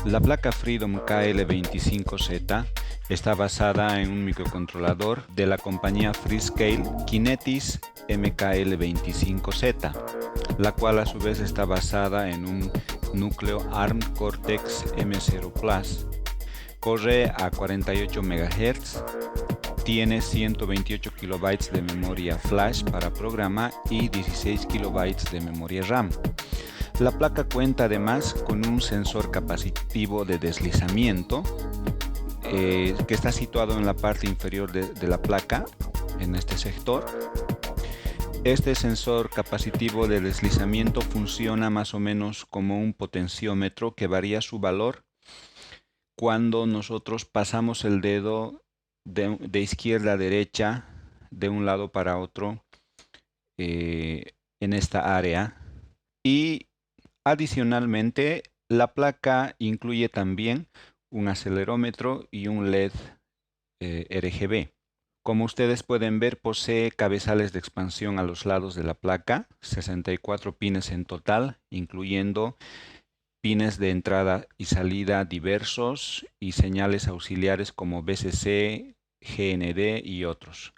La placa Freedom KL25Z está basada en un microcontrolador de la compañía Freescale Kinetis MKL25Z, la cual a su vez está basada en un núcleo ARM Cortex M0 Plus. Corre a 48 MHz, tiene 128 KB de memoria flash para programa y 16 KB de memoria RAM. La placa cuenta además con un sensor capacitivo de deslizamiento que está situado en la parte inferior de la placa, en este sector. Este sensor capacitivo de deslizamiento funciona más o menos como un potenciómetro que varía su valor cuando nosotros pasamos el dedo de izquierda a derecha, de un lado para otro, en esta área. Y adicionalmente, la placa incluye también un acelerómetro y un LED RGB. Como ustedes pueden ver, posee cabezales de expansión a los lados de la placa, 64 pines en total, incluyendo pines de entrada y salida diversos y señales auxiliares como BCC, GND y otros.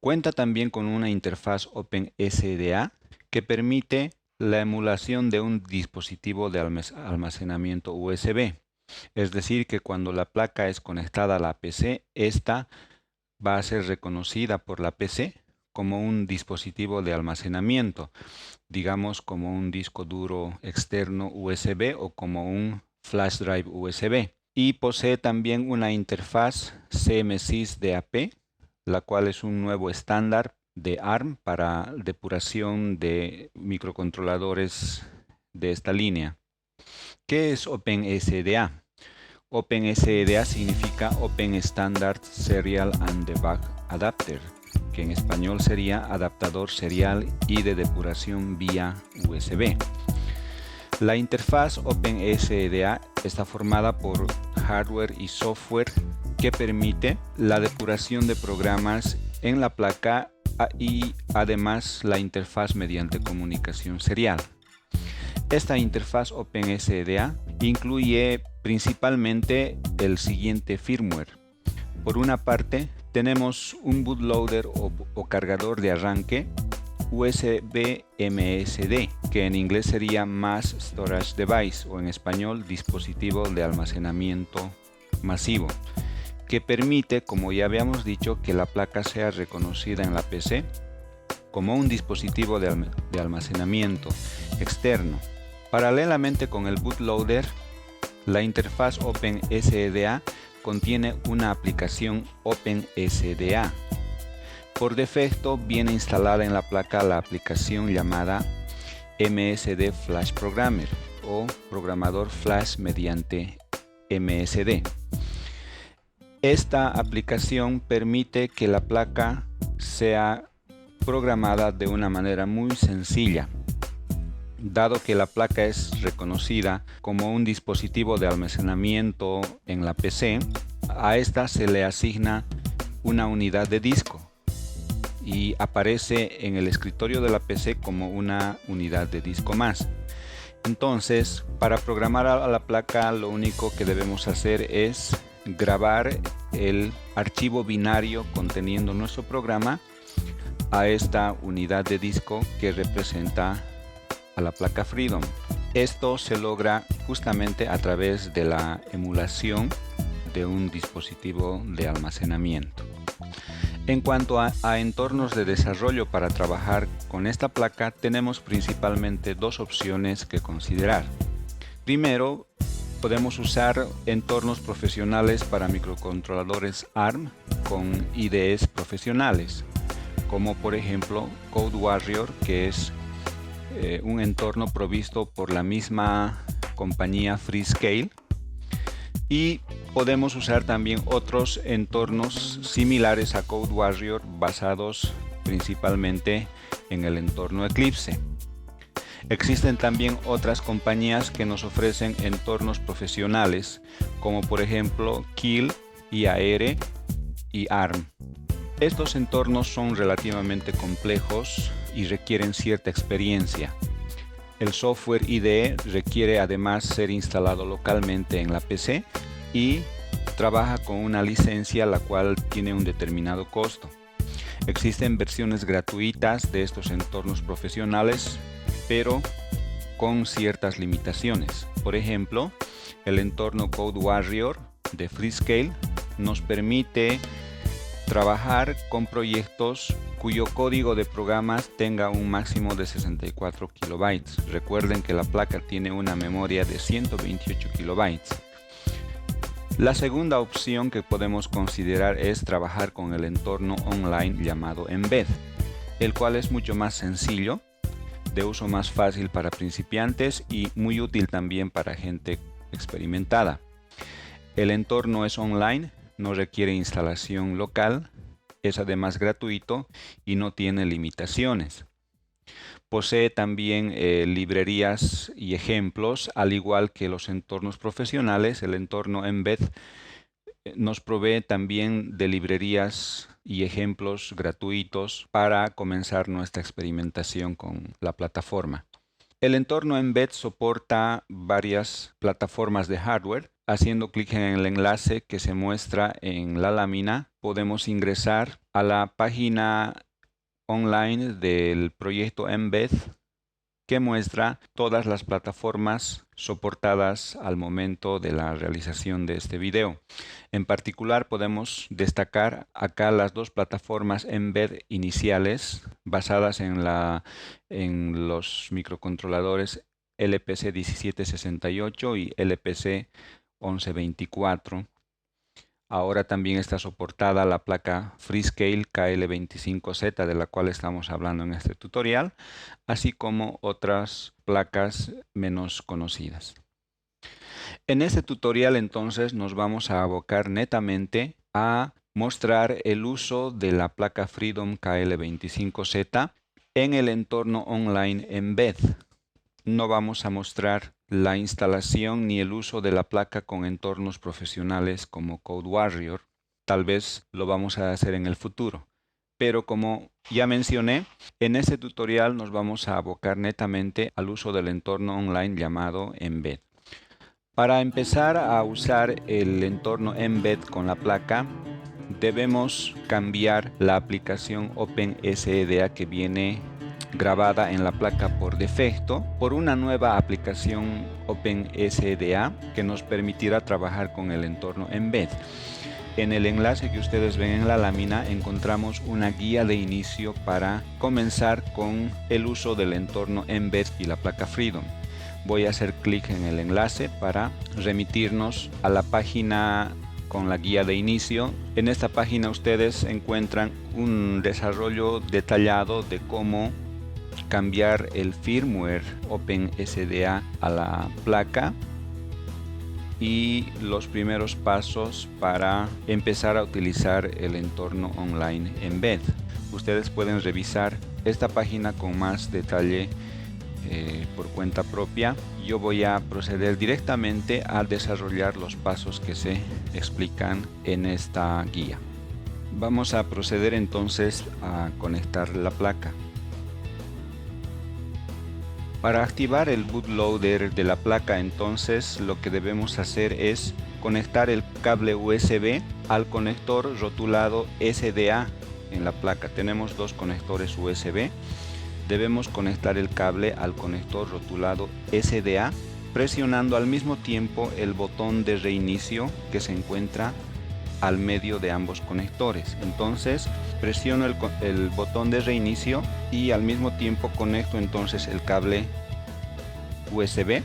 Cuenta también con una interfaz OpenSDA que permite la emulación de un dispositivo de almacenamiento USB. Es decir, que cuando la placa es conectada a la PC, esta va a ser reconocida por la PC como un dispositivo de almacenamiento, digamos como un disco duro externo USB o como un flash drive USB. Y posee también una interfaz CMSIS DAP, la cual es un nuevo estándar de ARM para depuración de microcontroladores de esta línea. ¿Qué es OpenSDA? OpenSDA significa Open Standard Serial and Debug Adapter, que en español sería adaptador serial y de depuración vía USB. La interfaz OpenSDA está formada por hardware y software que permite la depuración de programas en la placa y además la interfaz mediante comunicación serial. Esta interfaz OpenSDA incluye principalmente el siguiente firmware. Por una parte, tenemos un bootloader o cargador de arranque USB MSD, que en inglés sería Mass Storage Device o en español dispositivo de almacenamiento masivo, que permite, como ya habíamos dicho, que la placa sea reconocida en la PC como un dispositivo de almacenamiento externo. Paralelamente con el bootloader, la interfaz OpenSDA contiene una aplicación OpenSDA. Por defecto viene instalada en la placa la aplicación llamada MSD Flash Programmer o programador flash mediante MSD. Esta aplicación permite que la placa sea programada de una manera muy sencilla. Dado que la placa es reconocida como un dispositivo de almacenamiento en la PC, a esta se le asigna una unidad de disco y aparece en el escritorio de la PC como una unidad de disco más. Entonces, para programar a la placa, lo único que debemos hacer es grabar el archivo binario conteniendo nuestro programa a esta unidad de disco que representa a la placa Freedom. Esto se logra justamente a través de la emulación de un dispositivo de almacenamiento. En cuanto a entornos de desarrollo para trabajar con esta placa, tenemos principalmente dos opciones que considerar. Primero, podemos usar entornos profesionales para microcontroladores ARM con IDEs profesionales, como por ejemplo CodeWarrior, que es un entorno provisto por la misma compañía Freescale, y podemos usar también otros entornos similares a CodeWarrior basados principalmente en el entorno Eclipse. Existen también otras compañías que nos ofrecen entornos profesionales como por ejemplo Keil, IAR y ARM. Estos entornos son relativamente complejos y requieren cierta experiencia. El software IDE requiere además ser instalado localmente en la PC y trabaja con una licencia la cual tiene un determinado costo. Existen versiones gratuitas de estos entornos profesionales, pero con ciertas limitaciones. Por ejemplo, el entorno CodeWarrior de Freescale nos permite trabajar con proyectos cuyo código de programas tenga un máximo de 64 kilobytes. Recuerden que la placa tiene una memoria de 128 kilobytes. La segunda opción que podemos considerar es trabajar con el entorno online llamado Embed, el cual es mucho más sencillo, de uso más fácil para principiantes y muy útil también para gente experimentada. El entorno es online, no requiere instalación local, es además gratuito y no tiene limitaciones. Posee también librerías y ejemplos, al igual que los entornos profesionales. El entorno Embed nos provee también de librerías y ejemplos gratuitos para comenzar nuestra experimentación con la plataforma. El entorno Embed soporta varias plataformas de hardware. Haciendo clic en el enlace que se muestra en la lámina, podemos ingresar a la página online del proyecto Embed, que muestra todas las plataformas soportadas al momento de la realización de este video. En particular podemos destacar acá las dos plataformas Embed iniciales basadas en los microcontroladores LPC 1768 y LPC 1124. Ahora también está soportada la placa Freescale KL25Z, de la cual estamos hablando en este tutorial, así como otras placas menos conocidas. En este tutorial entonces nos vamos a abocar netamente a mostrar el uso de la placa Freedom KL25Z en el entorno online Embed. No vamos a mostrar la instalación ni el uso de la placa con entornos profesionales como CodeWarrior. Tal vez lo vamos a hacer en el futuro. Pero como ya mencioné, en este tutorial nos vamos a abocar netamente al uso del entorno online llamado Embed. Para empezar a usar el entorno Embed con la placa, debemos cambiar la aplicación OpenSDA que viene grabada en la placa por defecto por una nueva aplicación OpenSDA que nos permitirá trabajar con el entorno Embed. En el enlace que ustedes ven en la lámina encontramos una guía de inicio para comenzar con el uso del entorno Embed y la placa Freedom. Voy a hacer clic en el enlace para remitirnos a la página con la guía de inicio. En esta página ustedes encuentran un desarrollo detallado de cómo cambiar el firmware OpenSDA a la placa y los primeros pasos para empezar a utilizar el entorno online Embed. Ustedes pueden revisar esta página con más detalle por cuenta propia. Yo voy a proceder directamente a desarrollar los pasos que se explican en esta guía. Vamos a proceder entonces a conectar la placa. Para activar el bootloader de la placa, entonces lo que debemos hacer es conectar el cable USB al conector rotulado SDA en la placa. Tenemos dos conectores USB. Debemos conectar el cable al conector rotulado SDA presionando al mismo tiempo el botón de reinicio que se encuentra al medio de ambos conectores. Entonces presiono el botón de reinicio y al mismo tiempo conecto entonces el cable USB.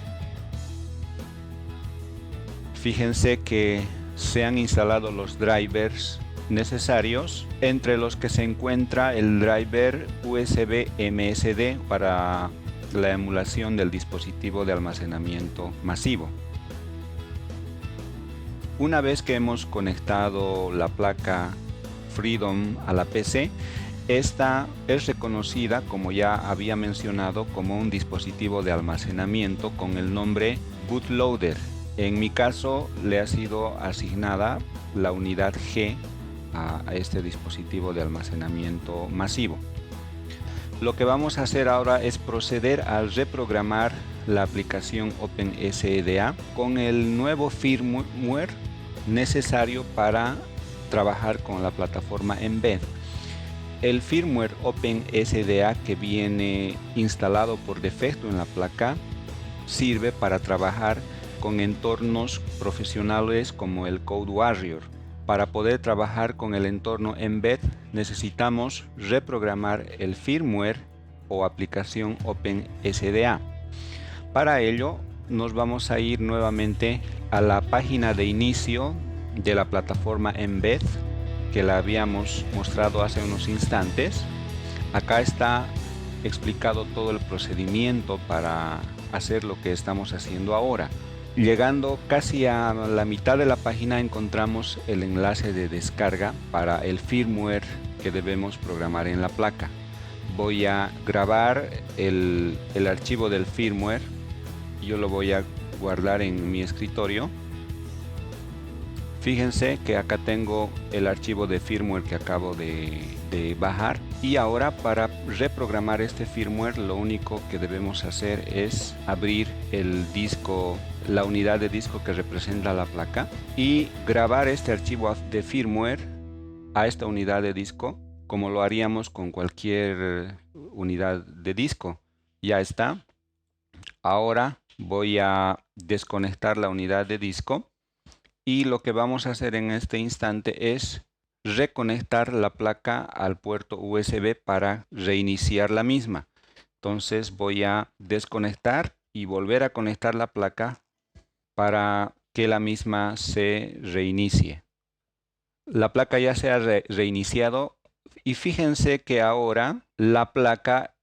Fíjense que se han instalado los drivers necesarios, entre los que se encuentra el driver USB MSD para la emulación del dispositivo de almacenamiento masivo. Una vez que hemos conectado la placa Freedom a la PC, esta es reconocida, como ya había mencionado, como un dispositivo de almacenamiento con el nombre bootloader. En mi caso le ha sido asignada la unidad G a este dispositivo de almacenamiento masivo. Lo que vamos a hacer ahora es proceder a reprogramar la aplicación OpenSDA con el nuevo firmware necesario para trabajar con la plataforma Mbed. El firmware OpenSDA que viene instalado por defecto en la placa sirve para trabajar con entornos profesionales como el CodeWarrior. Para poder trabajar con el entorno Mbed necesitamos reprogramar el firmware o aplicación OpenSDA. Para ello nos vamos a ir nuevamente a la página de inicio de la plataforma Mbed que la habíamos mostrado hace unos instantes. Acá está explicado todo el procedimiento para hacer lo que estamos haciendo ahora. Llegando casi a la mitad de la página encontramos el enlace de descarga para el firmware que debemos programar en la placa. Voy a grabar el archivo del firmware. Yo lo voy a guardar en mi escritorio. Fíjense que acá tengo el archivo de firmware que acabo de bajar, y ahora para reprogramar este firmware lo único que debemos hacer es abrir el disco, la unidad de disco que representa la placa, y grabar este archivo de firmware a esta unidad de disco como lo haríamos con cualquier unidad de disco. Ya está. Ahora voy a desconectar la unidad de disco. Y lo que vamos a hacer en este instante es reconectar la placa al puerto USB para reiniciar la misma. Entonces voy a desconectar y volver a conectar la placa para que la misma se reinicie. La placa ya se ha reiniciado y fíjense que ahora la placa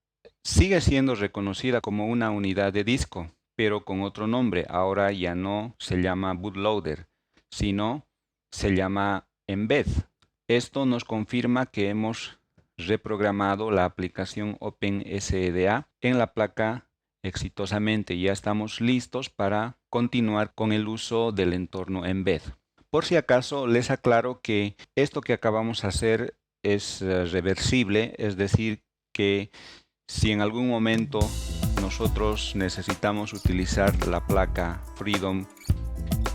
sigue siendo reconocida como una unidad de disco, pero con otro nombre. Ahora ya no se llama bootloader, sino se llama Mbed. Esto nos confirma que hemos reprogramado la aplicación OpenSDA en la placa exitosamente. Ya estamos listos para continuar con el uso del entorno Mbed. Por si acaso les aclaro que esto que acabamos de hacer es reversible, es decir que si en algún momento nosotros necesitamos utilizar la placa Freedom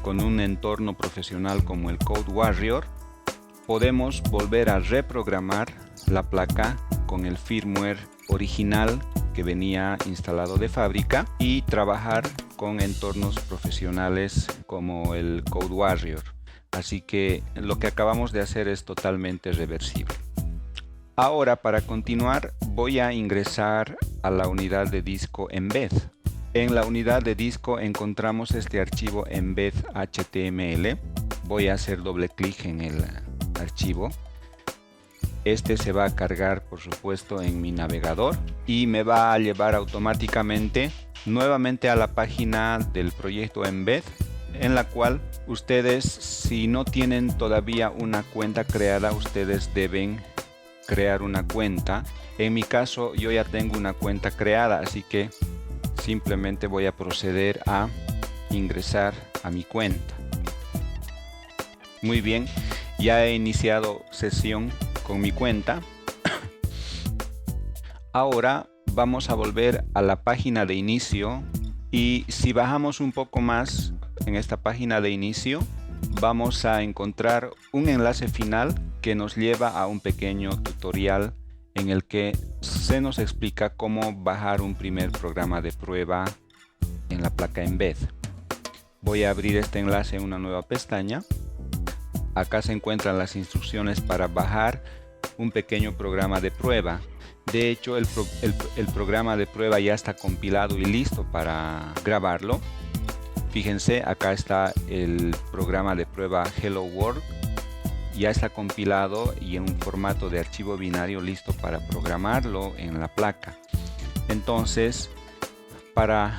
con un entorno profesional como el CodeWarrior, podemos volver a reprogramar la placa con el firmware original que venía instalado de fábrica y trabajar con entornos profesionales como el CodeWarrior. Así que lo que acabamos de hacer es totalmente reversible. Ahora, para continuar, voy a ingresar a la unidad de disco Mbed. En la unidad de disco encontramos este archivo Mbed.html. Voy a hacer doble clic en el archivo. Este se va a cargar, por supuesto, en mi navegador y me va a llevar automáticamente nuevamente a la página del proyecto Mbed, en la cual ustedes, si no tienen todavía una cuenta creada, ustedes deben crear una cuenta. En mi caso, yo ya tengo una cuenta creada, así que simplemente voy a proceder a ingresar a mi cuenta. Muy bien, ya he iniciado sesión con mi cuenta. Ahora vamos a volver a la página de inicio, y si bajamos un poco más en esta página de inicio, vamos a encontrar un enlace final que nos lleva a un pequeño tutorial en el que se nos explica cómo bajar un primer programa de prueba en la placa Mbed. Voy a abrir este enlace en una nueva pestaña. Acá se encuentran las instrucciones para bajar un pequeño programa de prueba. De hecho, el programa de prueba ya está compilado y listo para grabarlo. Fíjense, acá está el programa de prueba Hello World. Ya está compilado y en un formato de archivo binario listo para programarlo en la placa. Entonces, para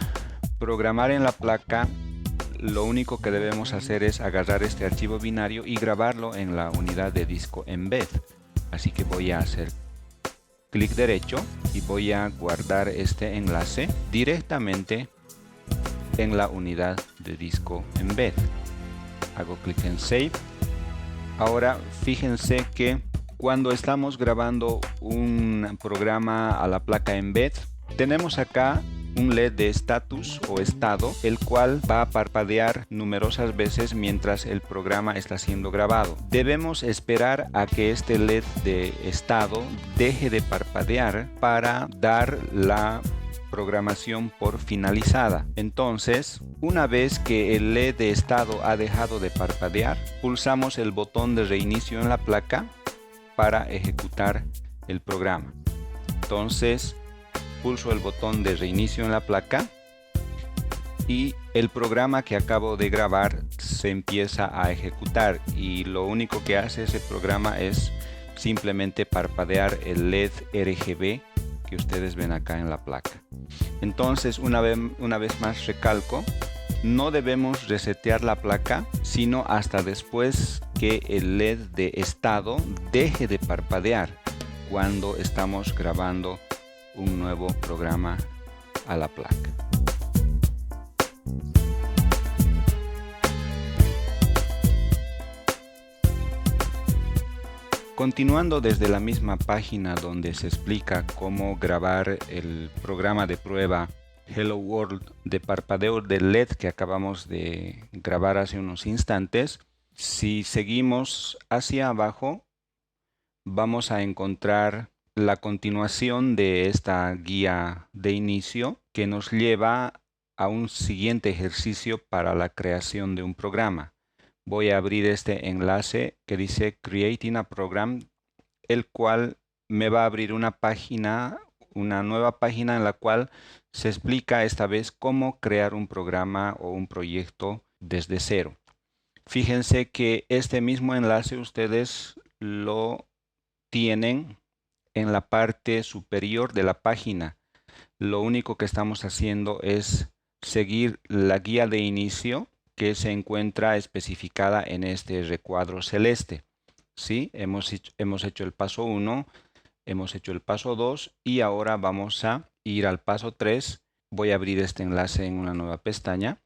programar en la placa, lo único que debemos hacer es agarrar este archivo binario y grabarlo en la unidad de disco Mbed. Así que voy a hacer clic derecho y voy a guardar este enlace directamente en la unidad de disco Mbed. Hago clic en Save. Ahora fíjense que Cuando estamos grabando un programa a la placa Embed, tenemos acá un LED de status o estado, el cual va a parpadear numerosas veces mientras el programa está siendo grabado. Debemos esperar a que este LED de estado deje de parpadear para dar la programación por finalizada. Entonces, una vez que el LED de estado ha dejado de parpadear, pulsamos el botón de reinicio en la placa para ejecutar el programa. Entonces, pulso el botón de reinicio en la placa y el programa que acabo de grabar se empieza a ejecutar, y lo único que hace ese programa es simplemente parpadear el LED RGB que ustedes ven acá en la placa. Entonces, una vez más recalco, no debemos resetear la placa sino hasta después que el LED de estado deje de parpadear cuando estamos grabando un nuevo programa a la placa. Continuando desde la misma página donde se explica cómo grabar el programa de prueba Hello World de parpadeo de LED que acabamos de grabar hace unos instantes, si seguimos hacia abajo vamos a encontrar la continuación de esta guía de inicio que nos lleva a un siguiente ejercicio para la creación de un programa. Voy a abrir este enlace que dice Creating a Program, el cual me va a abrir una nueva página en la cual se explica esta vez cómo crear un programa o un proyecto desde cero. Fíjense que este mismo enlace ustedes lo tienen en la parte superior de la página. Lo único que estamos haciendo es seguir la guía de inicio que se encuentra especificada en este recuadro celeste. ¿Sí? Hemos hecho el paso 1, hemos hecho el paso 2 y ahora vamos a ir al paso 3. Voy a abrir este enlace en una nueva pestaña.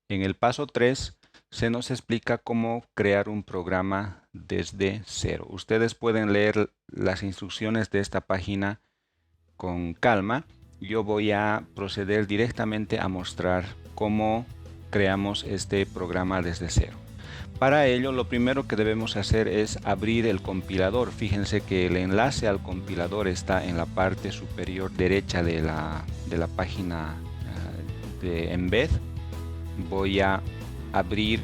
En el paso 3 se nos explica cómo crear un programa desde cero. Ustedes pueden leer las instrucciones de esta página con calma. Yo voy a proceder directamente a mostrar cómo creamos este programa desde cero. Para ello, lo primero que debemos hacer es abrir el compilador. Fíjense que el enlace al compilador está en la parte superior derecha de la página de Embed. Voy a abrir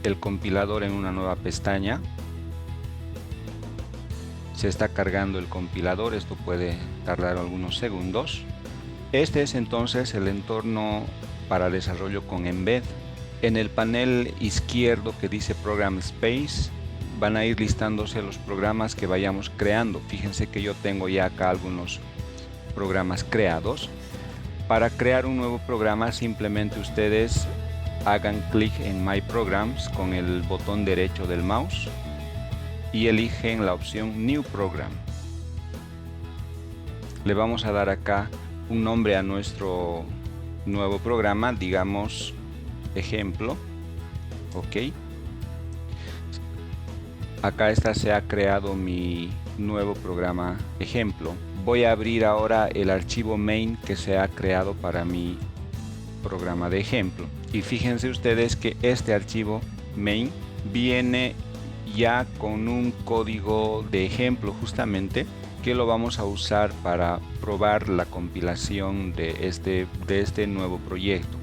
el compilador en una nueva pestaña. Se está cargando el compilador, esto puede tardar algunos segundos. Este es entonces el entorno para desarrollo con Embed. En el panel izquierdo que dice Program Space van a ir listándose los programas que vayamos creando. Fíjense que yo tengo ya acá algunos programas creados. Para crear un nuevo programa simplemente ustedes hagan clic en My Programs con el botón derecho del mouse y eligen la opción New Program. Le vamos a dar acá un nombre a nuestro nuevo programa, digamos ejemplo. Ok, acá se ha creado mi nuevo programa ejemplo. Voy a abrir ahora el archivo main que se ha creado para mi programa de ejemplo, y fíjense ustedes que este archivo main viene ya con un código de ejemplo justamente que lo vamos a usar para probar la compilación de este nuevo proyecto.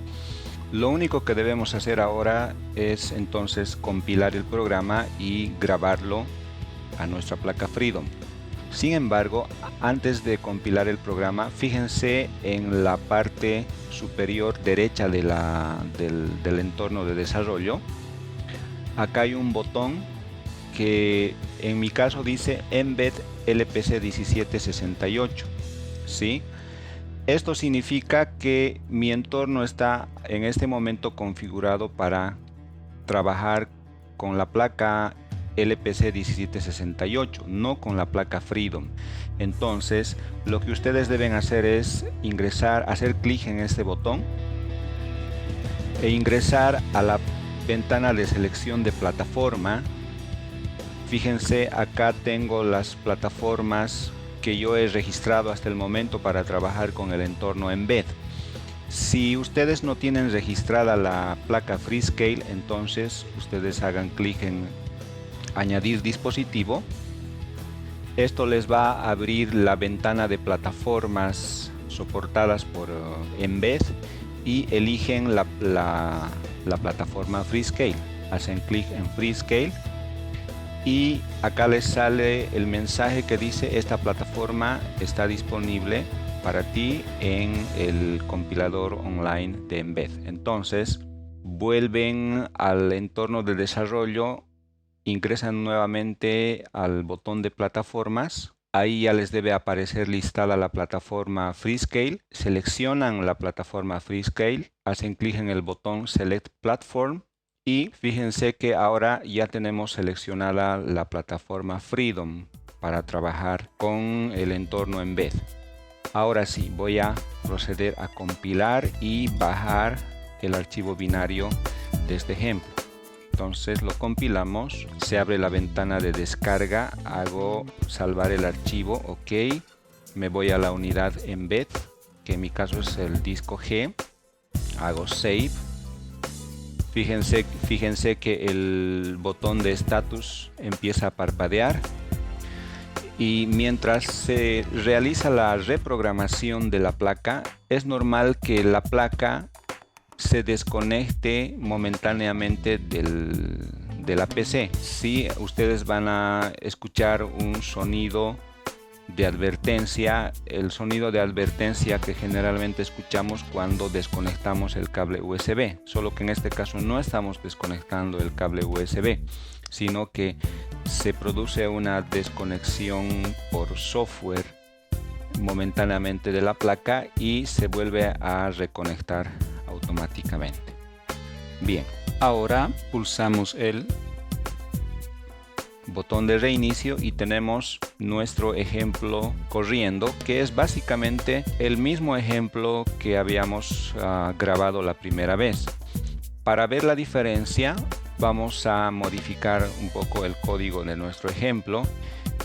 Lo único que debemos hacer ahora es entonces compilar el programa y grabarlo a nuestra placa Freedom. Sin embargo, antes de compilar el programa, fíjense en la parte superior derecha del entorno de desarrollo. Acá hay un botón que en mi caso dice Embed LPC 1768. ¿Sí? Esto significa que mi entorno está en este momento configurado para trabajar con la placa LPC 1768, no con la placa Freedom. Entonces, lo que ustedes deben hacer es hacer clic en este botón e ingresar a la ventana de selección de plataforma Fíjense, acá tengo las plataformas que yo he registrado hasta el momento para trabajar con el entorno Embed. Si ustedes no tienen registrada la placa Freescale, entonces ustedes hagan clic en añadir dispositivo. Esto les va a abrir la ventana de plataformas soportadas por Embed y eligen la plataforma Freescale. Hacen clic en Freescale y acá les sale el mensaje que dice: esta plataforma está disponible para ti en el compilador online de Embed. Entonces vuelven al entorno de desarrollo, ingresan nuevamente al botón de plataformas. Ahí ya les debe aparecer listada la plataforma Freescale. Seleccionan la plataforma Freescale, hacen clic en el botón Select Platform y fíjense que ahora ya tenemos seleccionada la plataforma Freedom para trabajar con el entorno Embed. Ahora sí, voy a proceder a compilar y bajar el archivo binario de este ejemplo. Entonces lo compilamos, se abre la ventana de descarga, hago salvar el archivo, ok, me voy a la unidad Embed, que en mi caso es el disco G, hago Save. Fíjense que el botón de status empieza a parpadear y mientras se realiza la reprogramación de la placa, es normal que la placa se desconecte momentáneamente de la PC. Si ustedes van a escuchar un sonido de advertencia, el sonido de advertencia que generalmente escuchamos cuando desconectamos el cable USB, solo que en este caso no estamos desconectando el cable USB, sino que se produce una desconexión por software momentáneamente de la placa y se vuelve a reconectar automáticamente. Bien, ahora pulsamos el botón de reinicio y tenemos nuestro ejemplo corriendo, que es básicamente el mismo ejemplo que habíamos grabado la primera vez. Para ver la diferencia, vamos a modificar un poco el código de nuestro ejemplo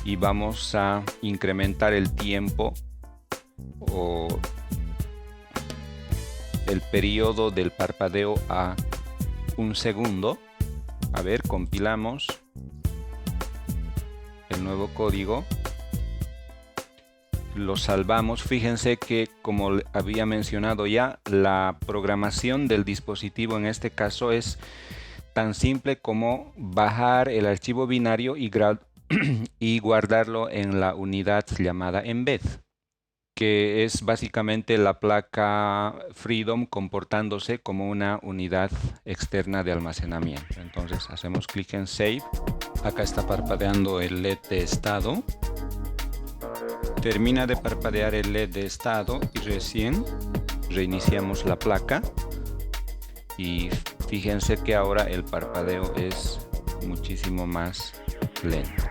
y vamos a incrementar el tiempo o el periodo del parpadeo a 1 segundo. A ver, compilamos el nuevo código, lo salvamos. Fíjense que, como había mencionado ya, la programación del dispositivo en este caso es tan simple como bajar el archivo binario y guardarlo en la unidad llamada Embed, que es básicamente la placa Freedom comportándose como una unidad externa de almacenamiento. Entonces hacemos clic en Save. Acá está parpadeando el LED de estado. Termina de parpadear el LED de estado y recién reiniciamos la placa. Y fíjense que ahora el parpadeo es muchísimo más lento.